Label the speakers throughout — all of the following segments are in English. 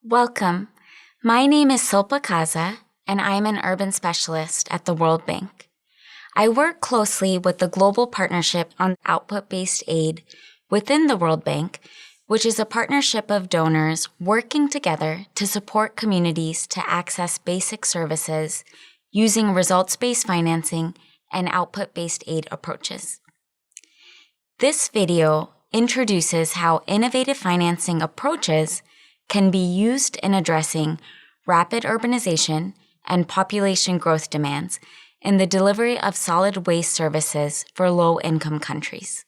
Speaker 1: Welcome. My name is Silpa Kaza, and I'm an urban specialist at the World Bank. I work closely with the Global Partnership on Output-Based Aid within the World Bank, which is a partnership of donors working together to support communities to access basic services using results-based financing and output-based aid approaches. This video introduces how innovative financing approaches can be used in addressing rapid urbanization and population growth demands in the delivery of solid waste services for low-income countries.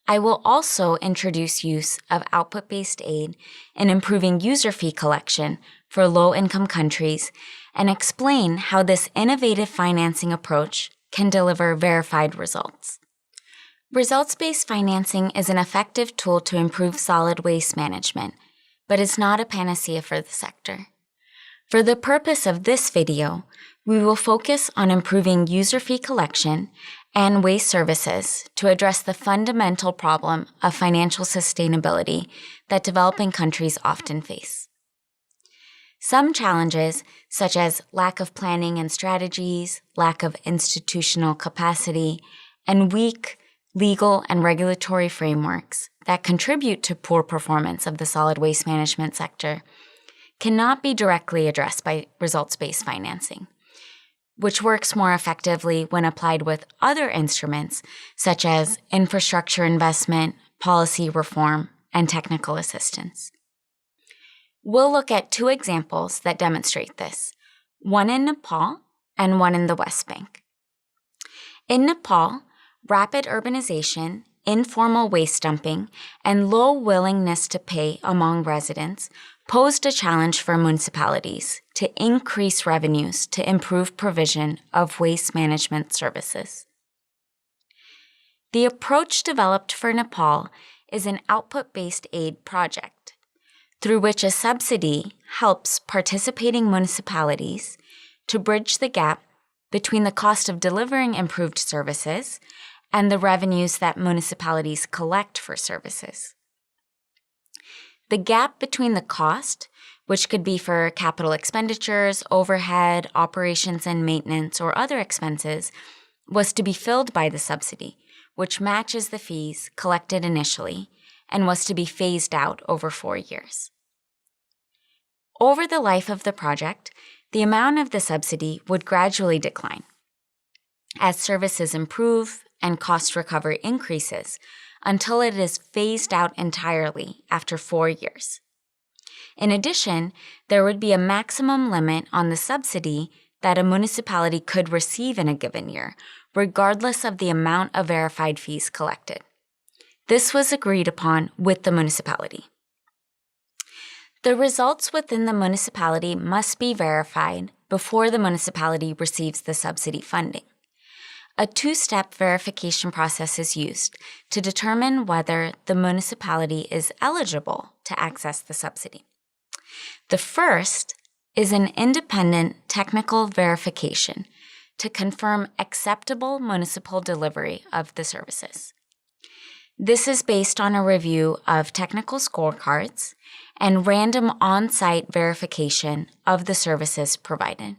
Speaker 1: I will also introduce use of output-based aid in improving user fee collection for low-income countries and explain how this innovative financing approach can deliver verified results. Results-based financing is an effective tool to improve solid waste management, but is not a panacea for the sector. For the purpose of this video, we will focus on improving user fee collection and waste services to address the fundamental problem of financial sustainability that developing countries often face. Some challenges, such as lack of planning and strategies, lack of institutional capacity, and weak legal and regulatory frameworks that contribute to poor performance of the solid waste management sector, cannot be directly addressed by results-based financing, which works more effectively when applied with other instruments such as infrastructure investment, policy reform, and technical assistance. We'll look at two examples that demonstrate this, one in Nepal and one in the West Bank. In Nepal, rapid urbanization, informal waste dumping, and low willingness to pay among residents posed a challenge for municipalities to increase revenues to improve provision of waste management services. The approach developed for Nepal is an output-based aid project, through which a subsidy helps participating municipalities to bridge the gap between the cost of delivering improved services and the revenues that municipalities collect for services. The gap between the cost, which could be for capital expenditures, overhead, operations and maintenance, or other expenses, was to be filled by the subsidy, which matches the fees collected initially and was to be phased out over 4 years. Over the life of the project, the amount of the subsidy would gradually decline as services improve and cost recovery increases until it is phased out entirely after 4 years. In addition, there would be a maximum limit on the subsidy that a municipality could receive in a given year, regardless of the amount of verified fees collected. This was agreed upon with the municipality. The results within the municipality must be verified before the municipality receives the subsidy funding. A two-step verification process is used to determine whether the municipality is eligible to access the subsidy. The first is an independent technical verification to confirm acceptable municipal delivery of the services. This is based on a review of technical scorecards and random on-site verification of the services provided.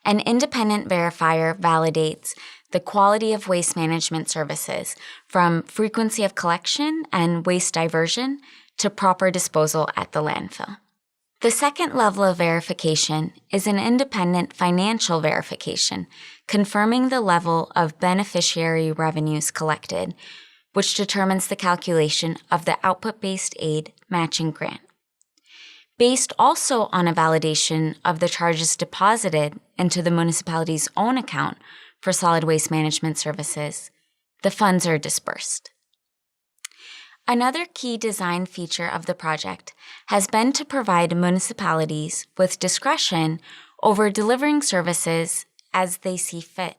Speaker 1: An independent verifier validates the quality of waste management services from frequency of collection and waste diversion to proper disposal at the landfill. The second level of verification is an independent financial verification, confirming the level of beneficiary revenues collected, which determines the calculation of the output-based aid matching grant. Based also on a validation of the charges deposited into the municipality's own account for solid waste management services, the funds are dispersed. Another key design feature of the project has been to provide municipalities with discretion over delivering services as they see fit,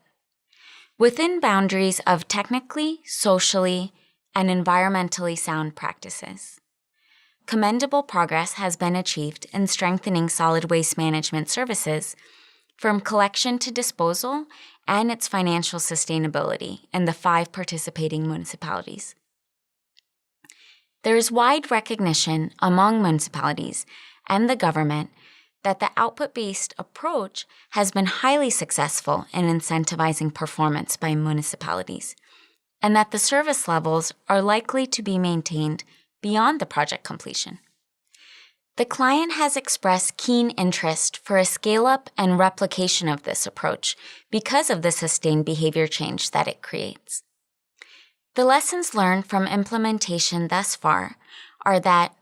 Speaker 1: within boundaries of technically, socially, and environmentally sound practices. Commendable progress has been achieved in strengthening solid waste management services from collection to disposal and its financial sustainability in the 5 participating municipalities. There is wide recognition among municipalities and the government that the output-based approach has been highly successful in incentivizing performance by municipalities, and that the service levels are likely to be maintained beyond the project completion. The client has expressed keen interest for a scale-up and replication of this approach because of the sustained behavior change that it creates. The lessons learned from implementation thus far are that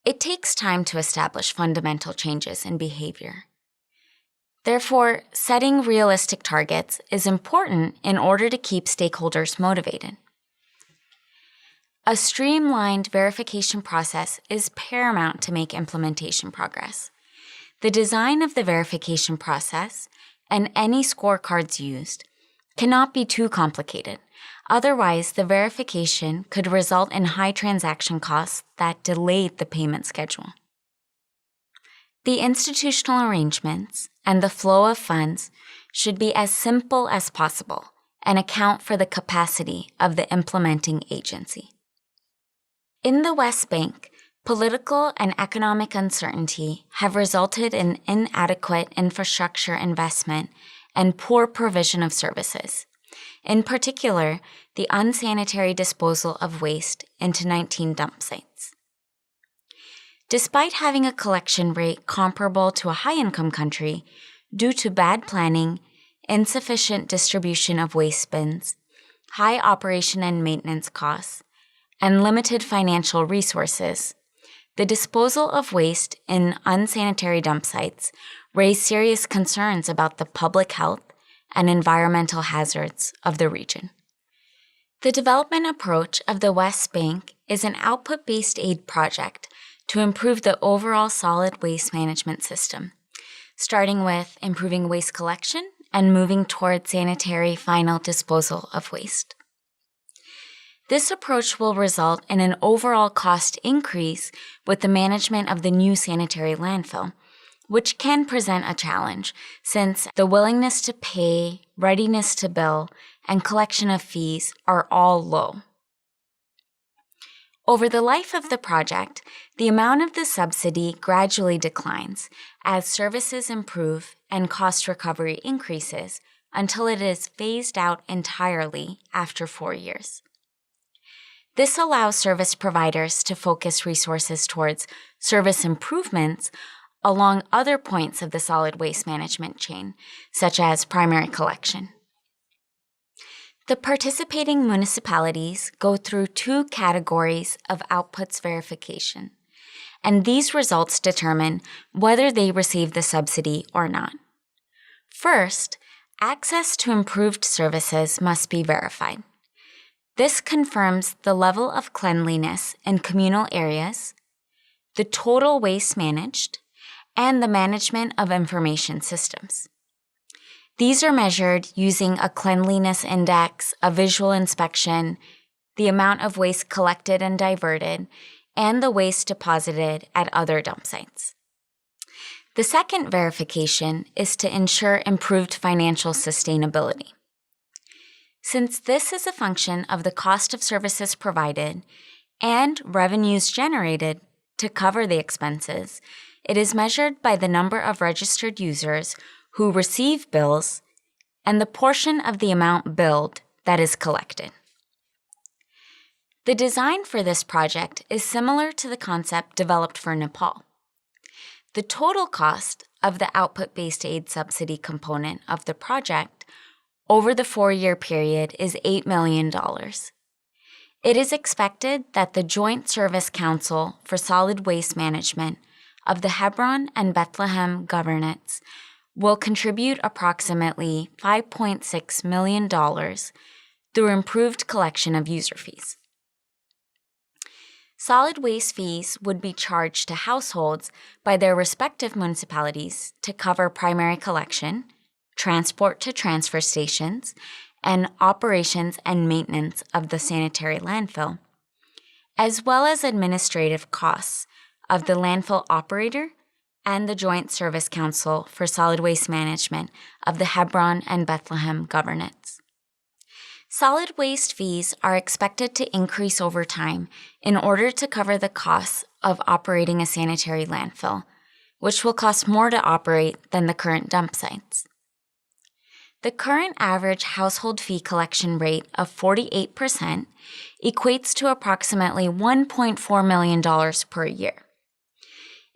Speaker 1: it takes time to establish fundamental changes in behavior. Therefore, setting realistic targets is important in order to keep stakeholders motivated. A streamlined verification process is paramount to make implementation progress. The design of the verification process and any scorecards used cannot be too complicated. Otherwise, the verification could result in high transaction costs that delayed the payment schedule. The institutional arrangements and the flow of funds should be as simple as possible and account for the capacity of the implementing agency. In the West Bank, political and economic uncertainty have resulted in inadequate infrastructure investment and poor provision of services. In particular, the unsanitary disposal of waste into 19 dump sites. Despite having a collection rate comparable to a high-income country, due to bad planning, insufficient distribution of waste bins, high operation and maintenance costs, and limited financial resources, the disposal of waste in unsanitary dump sites raised serious concerns about the public health and environmental hazards of the region. The development approach of the West Bank is an output-based aid project to improve the overall solid waste management system, starting with improving waste collection and moving toward sanitary final disposal of waste. This approach will result in an overall cost increase with the management of the new sanitary landfill, which can present a challenge since the willingness to pay, readiness to bill, and collection of fees are all low. Over the life of the project, the amount of the subsidy gradually declines as services improve and cost recovery increases until it is phased out entirely after 4 years. This allows service providers to focus resources towards service improvements along other points of the solid waste management chain, such as primary collection. The participating municipalities go through 2 categories of outputs verification, and these results determine whether they receive the subsidy or not. First, access to improved services must be verified. This confirms the level of cleanliness in communal areas, the total waste managed, and the management of information systems. These are measured using a cleanliness index, a visual inspection, the amount of waste collected and diverted, and the waste deposited at other dump sites. The second verification is to ensure improved financial sustainability. Since this is a function of the cost of services provided and revenues generated to cover the expenses, it is measured by the number of registered users who receive bills and the portion of the amount billed that is collected. The design for this project is similar to the concept developed for Nepal. The total cost of the output-based aid subsidy component of the project over the 4-year period is $8 million. It is expected that the Joint Service Council for Solid Waste Management of the Hebron and Bethlehem governorates will contribute approximately $5.6 million through improved collection of user fees. Solid waste fees would be charged to households by their respective municipalities to cover primary collection, transport to transfer stations, and operations and maintenance of the sanitary landfill, as well as administrative costs of the landfill operator and the Joint Service Council for Solid Waste Management of the Hebron and Bethlehem governorates. Solid waste fees are expected to increase over time in order to cover the costs of operating a sanitary landfill, which will cost more to operate than the current dump sites. The current average household fee collection rate of 48% equates to approximately $1.4 million per year.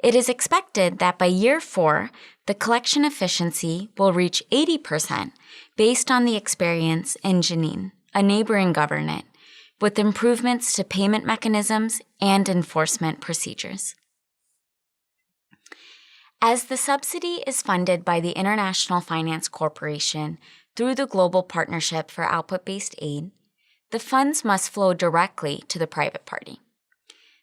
Speaker 1: It is expected that by year 4, the collection efficiency will reach 80% based on the experience in Jenin, a neighboring governorate, with improvements to payment mechanisms and enforcement procedures. As the subsidy is funded by the International Finance Corporation through the Global Partnership for Output-Based Aid, the funds must flow directly to the private party.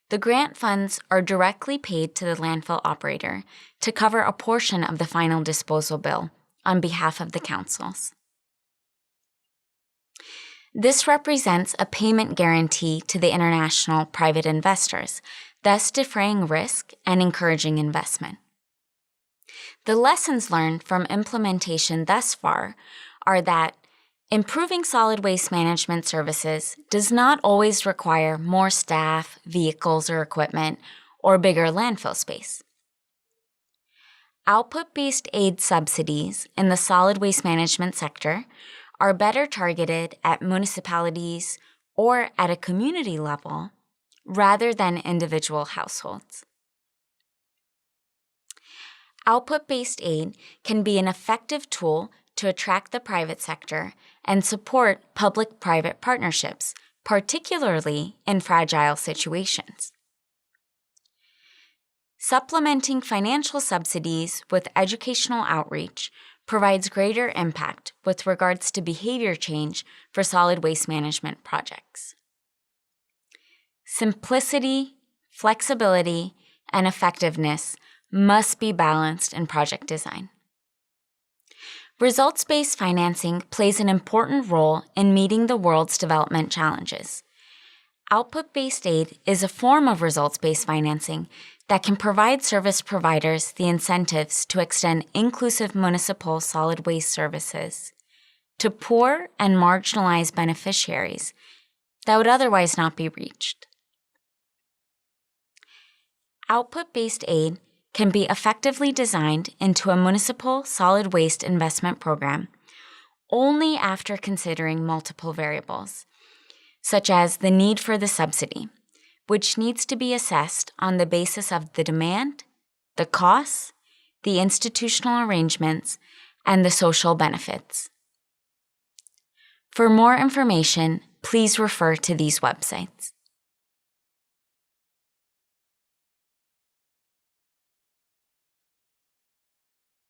Speaker 1: The grant funds are directly paid to the landfill operator to cover a portion of the final disposal bill on behalf of the councils. This represents a payment guarantee to the international private investors, thus defraying risk and encouraging investment. The lessons learned from implementation thus far are that improving solid waste management services does not always require more staff, vehicles or equipment, or bigger landfill space. Output-based aid subsidies in the solid waste management sector are better targeted at municipalities or at a community level rather than individual households. Output-based aid can be an effective tool to attract the private sector and support public-private partnerships, particularly in fragile situations. Supplementing financial subsidies with educational outreach provides greater impact with regards to behavior change for solid waste management projects. Simplicity, flexibility, and effectiveness must be balanced in project design. Results-based financing plays an important role in meeting the world's development challenges. Output-based aid is a form of results-based financing that can provide service providers the incentives to extend inclusive municipal solid waste services to poor and marginalized beneficiaries that would otherwise not be reached. Output-based aid can be effectively designed into a municipal solid waste investment program only after considering multiple variables, such as the need for the subsidy, which needs to be assessed on the basis of the demand, the costs, the institutional arrangements, and the social benefits. For more information, please refer to these websites.